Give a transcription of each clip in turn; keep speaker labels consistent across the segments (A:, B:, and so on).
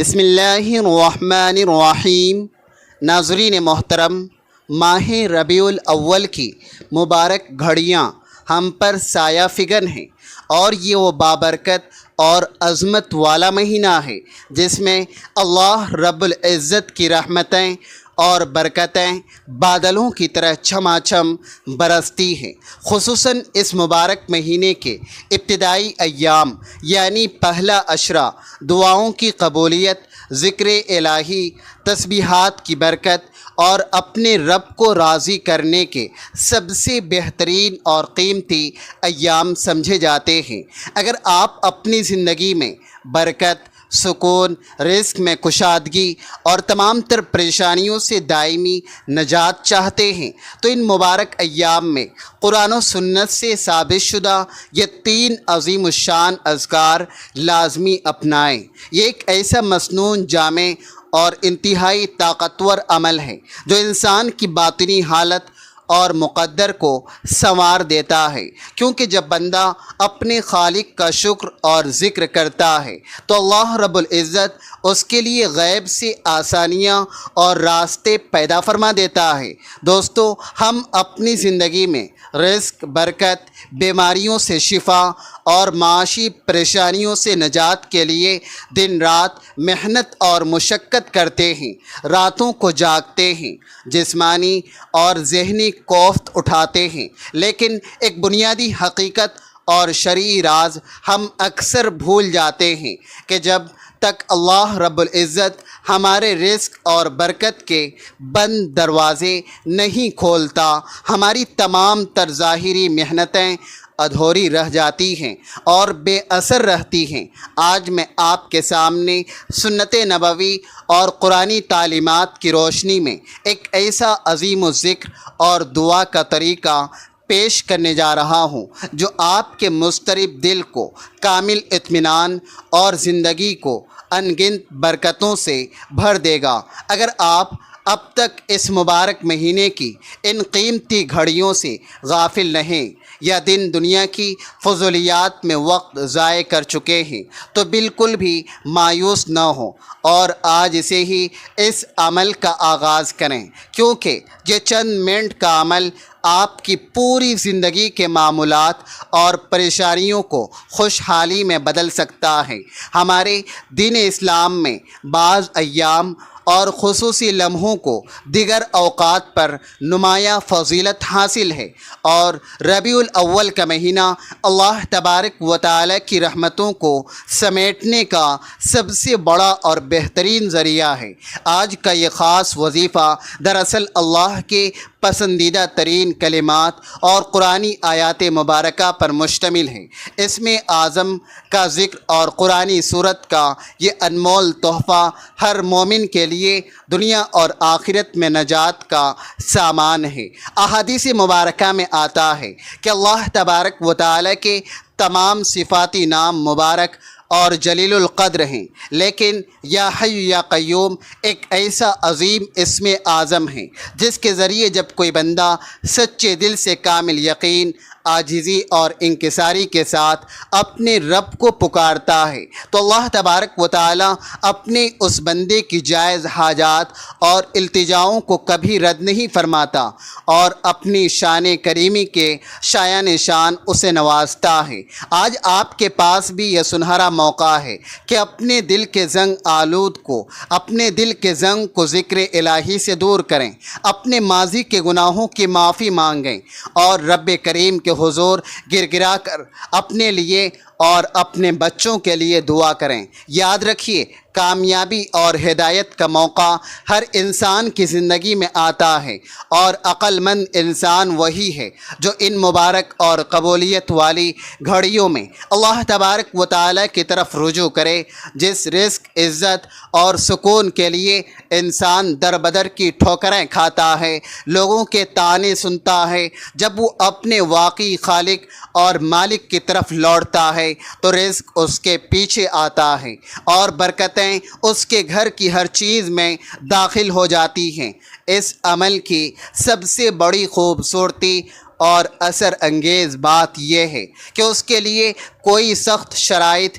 A: بسم اللہ الرحمن الرحیم۔ ناظرین محترم، ماہ ربیع الاول کی مبارک گھڑیاں ہم پر سایہ فگن ہیں، اور یہ وہ بابرکت اور عظمت والا مہینہ ہے جس میں اللہ رب العزت کی رحمتیں اور برکتیں بادلوں کی طرح چھما چھم برستی ہیں۔ خصوصاً اس مبارک مہینے کے ابتدائی ایام یعنی پہلا عشرہ دعاؤں کی قبولیت، ذکر الہی، تسبیحات کی برکت اور اپنے رب کو راضی کرنے کے سب سے بہترین اور قیمتی ایام سمجھے جاتے ہیں۔ اگر آپ اپنی زندگی میں برکت، سکون، رزق میں کشادگی اور تمام تر پریشانیوں سے دائمی نجات چاہتے ہیں تو ان مبارک ایام میں قرآن و سنت سے ثابت شدہ یہ 3 عظیم الشان اذکار لازمی اپنائیں۔ یہ ایک ایسا مسنون، جامع اور انتہائی طاقتور عمل ہے جو انسان کی باطنی حالت اور مقدر کو سنوار دیتا ہے، کیونکہ جب بندہ اپنے خالق کا شکر اور ذکر کرتا ہے تو اللہ رب العزت اس کے لیے غیب سے آسانیاں اور راستے پیدا فرما دیتا ہے۔ دوستو، ہم اپنی زندگی میں رزق، برکت، بیماریوں سے شفا اور معاشی پریشانیوں سے نجات کے لیے دن رات محنت اور مشقت کرتے ہیں، راتوں کو جاگتے ہیں، جسمانی اور ذہنی کوفت اٹھاتے ہیں، لیکن ایک بنیادی حقیقت اور شرعی راز ہم اکثر بھول جاتے ہیں کہ جب تک اللہ رب العزت ہمارے رزق اور برکت کے بند دروازے نہیں کھولتا، ہماری تمام تر ظاہری محنتیں ادھوری رہ جاتی ہیں اور بے اثر رہتی ہیں۔ آج میں آپ کے سامنے سنت نبوی اور قرآنی تعلیمات کی روشنی میں ایک ایسا عظیم الذکر اور دعا کا طریقہ پیش کرنے جا رہا ہوں جو آپ کے مضطرب دل کو کامل اطمینان اور زندگی کو ان گنت برکتوں سے بھر دے گا۔ اگر آپ اب تک اس مبارک مہینے کی ان قیمتی گھڑیوں سے غافل نہیں یا دن دنیا کی فضولیات میں وقت ضائع کر چکے ہیں تو بالکل بھی مایوس نہ ہوں اور آج سے ہی اس عمل کا آغاز کریں، کیونکہ یہ چند منٹ کا عمل آپ کی پوری زندگی کے معمولات اور پریشانیوں کو خوشحالی میں بدل سکتا ہے۔ ہمارے دین اسلام میں بعض ایام اور خصوصی لمحوں کو دیگر اوقات پر نمایاں فضیلت حاصل ہے، اور ربیع الاول کا مہینہ اللہ تبارک و تعالی کی رحمتوں کو سمیٹنے کا سب سے بڑا اور بہترین ذریعہ ہے۔ آج کا یہ خاص وظیفہ دراصل اللہ کے پسندیدہ ترین کلمات اور قرآنی آیات مبارکہ پر مشتمل ہے۔ اسم اعظم کا ذکر اور قرآنی سورت کا یہ انمول تحفہ ہر مومن کے لیے دنیا اور آخرت میں نجات کا سامان ہے۔ احادیث مبارکہ میں آتا ہے کہ اللہ تبارک و تعالی کے تمام صفاتی نام مبارک اور جلیل القدر ہیں، لیکن یا حی یا قیوم ایک ایسا عظیم اسم اعظم ہے جس کے ذریعے جب کوئی بندہ سچے دل سے کامل یقین، عاجزی اور انکساری کے ساتھ اپنے رب کو پکارتا ہے تو اللہ تبارک و تعالی اپنے اس بندے کی جائز حاجات اور التجاؤں کو کبھی رد نہیں فرماتا اور اپنی شان کریمی کے شایان شان اسے نوازتا ہے۔ آج آپ کے پاس بھی یہ سنہرا موقع ہے کہ اپنے دل کے زنگ آلود کو، اپنے دل کے زنگ کو ذکر الہی سے دور کریں، اپنے ماضی کے گناہوں کی معافی مانگیں اور رب کریم کے حضور گر گرا کر اپنے لیے اور اپنے بچوں کے لیے دعا کریں۔ یاد رکھیے، کامیابی اور ہدایت کا موقع ہر انسان کی زندگی میں آتا ہے، اور عقل مند انسان وہی ہے جو ان مبارک اور قبولیت والی گھڑیوں میں اللہ تبارک و تعالی کی طرف رجوع کرے۔ جس رزق، عزت اور سکون کے لیے انسان در بدر کی ٹھوکریں کھاتا ہے، لوگوں کے طعنے سنتا ہے، جب وہ اپنے واقعی خالق اور مالک کی طرف لوٹتا ہے تو رزق اس کے پیچھے آتا ہے اور برکتیں اس کے گھر کی ہر چیز میں داخل ہو جاتی ہیں۔ اس عمل کی سب سے بڑی خوبصورتی اور اثر انگیز بات یہ ہے کہ اس کے لیے کوئی سخت شرائط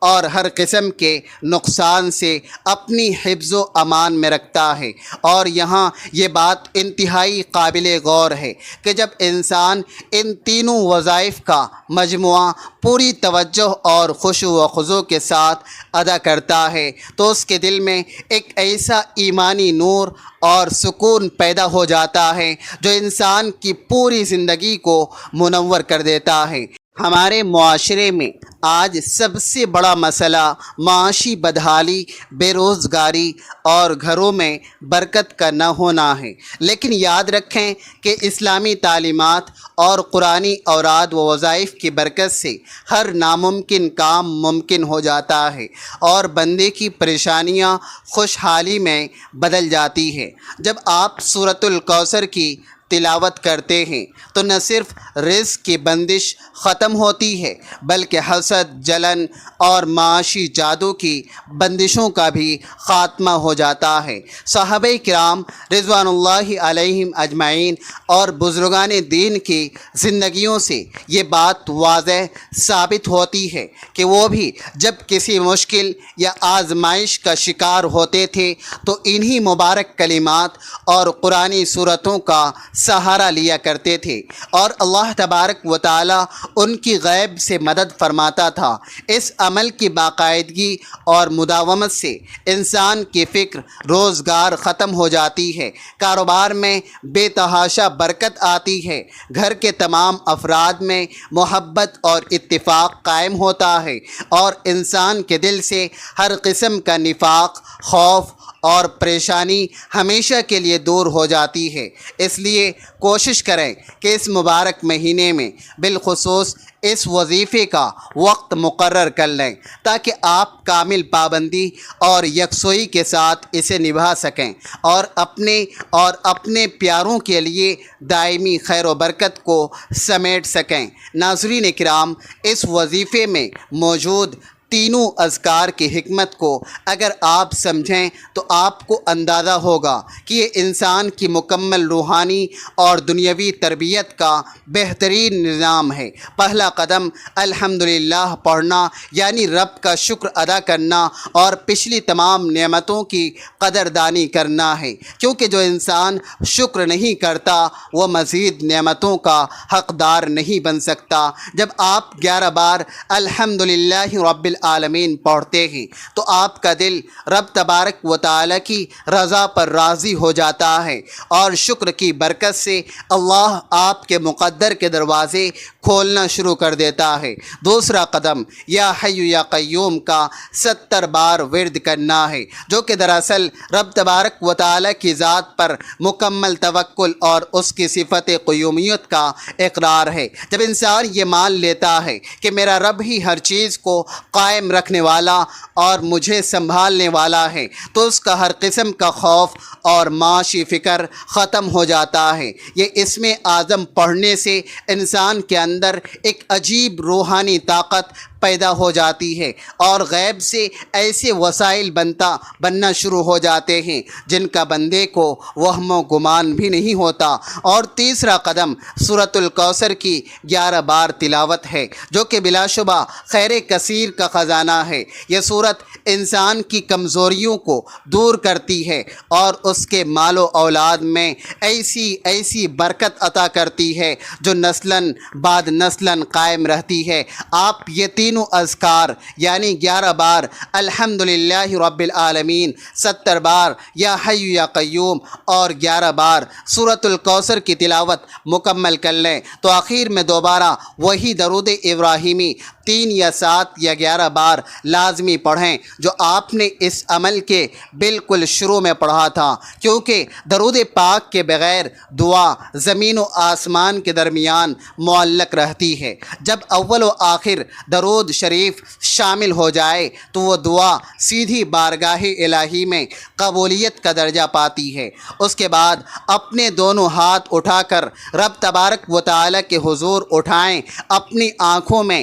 A: اور ہر قسم کے نقصان سے اپنی حفظ و امان میں رکھتا ہے۔ اور یہاں یہ بات انتہائی قابل غور ہے کہ جب انسان ان تینوں وظائف کا مجموعہ پوری توجہ اور خشوع و خضوع کے ساتھ ادا کرتا ہے تو اس کے دل میں ایک ایسا ایمانی نور اور سکون پیدا ہو جاتا ہے جو انسان کی پوری زندگی کو منور کر دیتا ہے۔ ہمارے معاشرے میں آج سب سے بڑا مسئلہ معاشی بدحالی، بے روزگاری اور گھروں میں برکت کا نہ ہونا ہے، لیکن یاد رکھیں کہ اسلامی تعلیمات اور قرآنی اوراد و وظائف کی برکت سے ہر ناممکن کام ممکن ہو جاتا ہے اور بندے کی پریشانیاں خوشحالی میں بدل جاتی ہے۔ جب آپ سورۃ الکوثر کی تلاوت کرتے ہیں تو نہ صرف رزق کی بندش ختم ہوتی ہے بلکہ حسد، جلن اور معاشی جادو کی بندشوں کا بھی خاتمہ ہو جاتا ہے۔ صحابہ کرام رضوان اللہ علیہم اجمعین اور بزرگان دین کی زندگیوں سے یہ بات واضح ثابت ہوتی ہے کہ وہ بھی جب کسی مشکل یا آزمائش کا شکار ہوتے تھے تو انہی مبارک کلمات اور قرآنی صورتوں کا سہارا لیا کرتے تھے اور اللہ تبارک و تعالی ان کی غیب سے مدد فرماتا تھا۔ اس عمل کی باقاعدگی اور مداومت سے انسان کی فکر روزگار ختم ہو جاتی ہے، کاروبار میں بے تحاشا برکت آتی ہے، گھر کے تمام افراد میں محبت اور اتفاق قائم ہوتا ہے اور انسان کے دل سے ہر قسم کا نفاق، خوف اور پریشانی ہمیشہ کے لیے دور ہو جاتی ہے۔ اس لیے کوشش کریں کہ اس مبارک مہینے میں بالخصوص اس وظیفے کا وقت مقرر کر لیں تاکہ آپ کامل پابندی اور یکسوئی کے ساتھ اسے نبھا سکیں اور اپنے پیاروں کے لیے دائمی خیر و برکت کو سمیٹ سکیں۔ ناظرین کرام، اس وظیفے میں موجود تینوں اذکار کی حکمت کو اگر آپ سمجھیں تو آپ کو اندازہ ہوگا کہ یہ انسان کی مکمل روحانی اور دنیاوی تربیت کا بہترین نظام ہے۔ پہلا قدم الحمدللہ پڑھنا یعنی رب کا شکر ادا کرنا اور پچھلی تمام نعمتوں کی قدردانی کرنا ہے، کیونکہ جو انسان شکر نہیں کرتا وہ مزید نعمتوں کا حقدار نہیں بن سکتا۔ جب آپ 11 بار الحمدللہ رب العالمین پڑھتے ہیں تو آپ کا دل رب تبارک و تعالی کی رضا پر راضی ہو جاتا ہے اور شکر کی برکت سے اللہ آپ کے مقدر کے دروازے کھولنا شروع کر دیتا ہے۔ دوسرا قدم یا حی یا قیوم کا 70 بار ورد کرنا ہے، جو کہ دراصل رب تبارک و تعالی کی ذات پر مکمل توکل اور اس کی صفت قیومیت کا اقرار ہے۔ جب انسان یہ مان لیتا ہے کہ میرا رب ہی ہر چیز کو قائم رکھنے والا اور مجھے سنبھالنے والا ہے تو اس کا ہر قسم کا خوف اور معاشی فکر ختم ہو جاتا ہے۔ یہ اسم اعظم پڑھنے سے انسان کے اندر ایک عجیب روحانی طاقت پیدا ہو جاتی ہے اور غیب سے ایسے وسائل بننا شروع ہو جاتے ہیں جن کا بندے کو وہم و گمان بھی نہیں ہوتا۔ اور تیسرا قدم سورۃ الکوثر کی 11 بار تلاوت ہے، جو کہ بلا شبہ خیر کثیر کا خزانہ ہے۔ یہ سورت انسان کی کمزوریوں کو دور کرتی ہے اور اس کے مال و اولاد میں ایسی برکت عطا کرتی ہے جو نسلاً بعد نسلاً قائم رہتی ہے۔ آپ یہ تینوں اذکار یعنی 11 بار الحمدللہ رب العالمین، 70 بار یا حی یا قیوم اور 11 بار سورۃ الکوثر کی تلاوت مکمل کر لیں تو آخر میں دوبارہ وہی درود ابراہیمی 3 یا 7 یا 11 بار لازمی پڑھیں جو آپ نے اس عمل کے بالکل شروع میں پڑھا تھا، کیونکہ درود پاک کے بغیر دعا زمین و آسمان کے درمیان معلق رہتی ہے۔ جب اول و آخر درود شریف شامل ہو جائے تو وہ دعا سیدھی بارگاہ الہی میں قبولیت کا درجہ پاتی ہے۔ اس کے بعد اپنے دونوں ہاتھ اٹھا کر رب تبارک و تعالی کے حضور اٹھائیں، اپنی آنکھوں میں